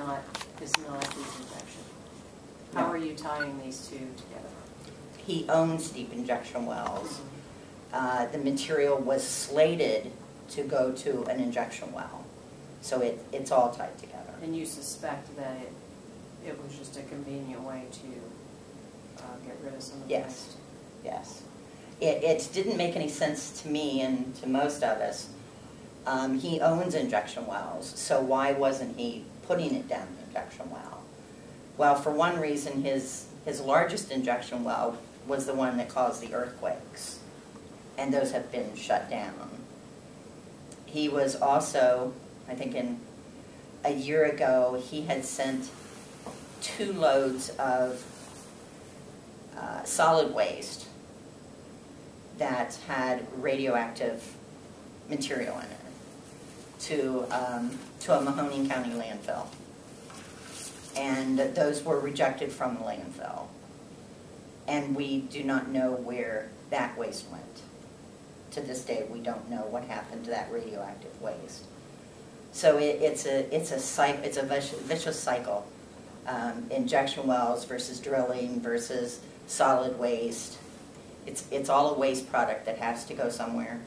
not this injection. How are you tying these two together? He owns deep injection wells. The material was slated to go to an injection well, so it's all tied together. And you suspect that it was just a convenient way to get rid of some of the waste? Yes. It didn't make any sense to me and to most of us. He owns injection wells, so why wasn't he putting it down the injection well? Well, for one reason, his largest injection well was the one that caused the earthquakes, and those have been shut down. He was also, I think a year ago, he had sent 2 loads of solid waste that had radioactive material in it to a Mahoning County landfill. And those were rejected from the landfill. And we do not know where that waste went. To this day, we don't know what happened to that radioactive waste. So it's a vicious cycle. Injection wells versus drilling versus solid waste. It's all a waste product that has to go somewhere,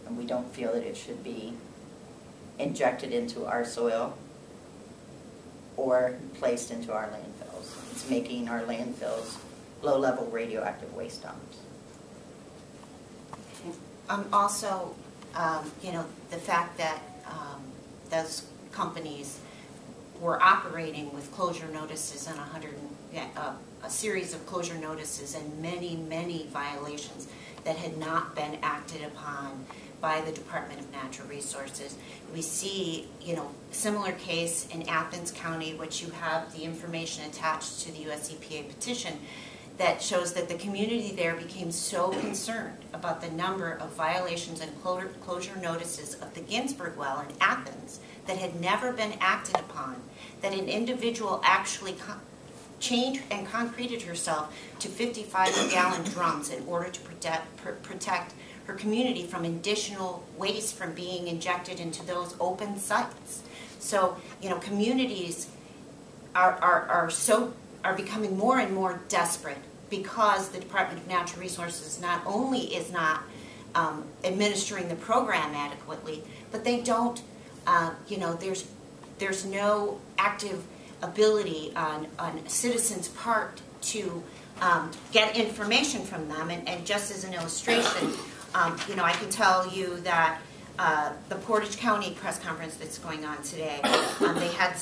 and we don't feel that it should be injected into our soil or placed into our landfills. It's making our landfills low-level radioactive waste dumps. Also, you know, the fact that those companies were operating with closure notices and a series of closure notices and many violations that had not been acted upon by the Department of Natural Resources. We see, you know, similar case in Athens County, which you have the information attached to the US EPA petition, that shows that the community there became so concerned about the number of violations and closure notices of the Ginsburg well in Athens that had never been acted upon, that an individual actually changed and concreted herself to 55-gallon drums in order to protect her community from additional waste from being injected into those open sites. So, you know, communities are becoming more and more desperate because the Department of Natural Resources not only is not administering the program adequately, but they don't, you know, there's no active ability on citizens' part to get information from them. And just as an illustration, you know, I can tell you that the Portage County press conference that's going on today, they had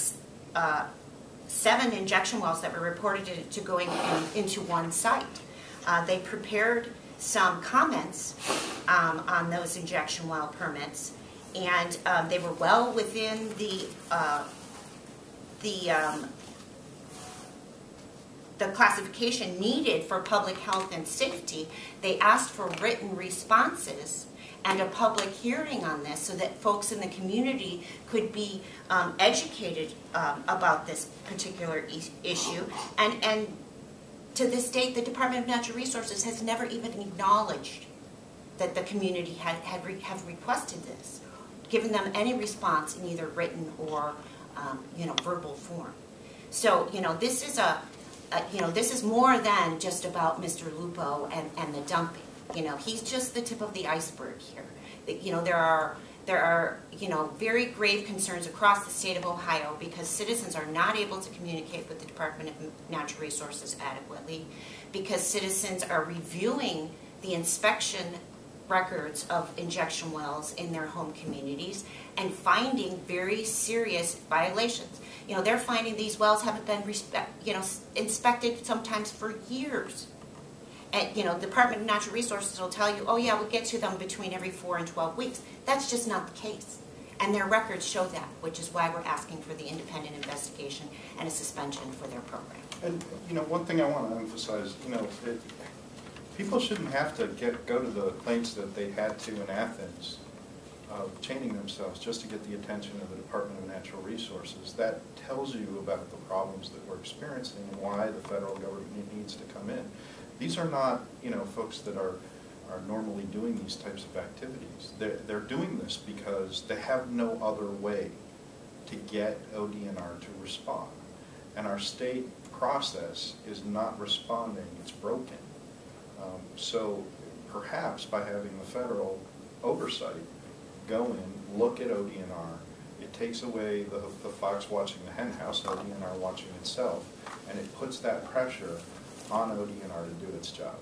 7 injection wells that were reported to going into one site. They prepared some comments on those injection well permits, and they were well within the classification needed for public health and safety. They asked for written responses and a public hearing on this so that folks in the community could be educated about this particular issue. And to this date, the Department of Natural Resources has never even acknowledged that the community have requested this, given them any response in either written or you know, verbal form. So, you know, this is you know, this is more than just about Mr. Lupo and the dumping. You know, he's just the tip of the iceberg here. You know, there are you know, very grave concerns across the state of Ohio because citizens are not able to communicate with the Department of Natural Resources adequately, because citizens are reviewing the inspection records of injection wells in their home communities and finding very serious violations. You know, they're finding these wells haven't been inspected sometimes for years. And, you know, the Department of Natural Resources will tell you, oh yeah, we'll get to them between every 4 and 12 weeks. That's just not the case. And their records show that, which is why we're asking for the independent investigation and a suspension for their program. And, you know, one thing I want to emphasize, you know, people shouldn't have to go to the lengths that they had to in Athens of chaining themselves just to get the attention of the Department of Natural Resources. That tells you about the problems that we're experiencing and why the federal government needs to come in. These are not, you know, folks that are normally doing these types of activities. They're doing this because they have no other way to get ODNR to respond. And our state process is not responding, it's broken. So perhaps by having the federal oversight go in, look at ODNR, it takes away the fox watching the hen house, ODNR watching itself, and it puts that pressure on ODNR to do its job.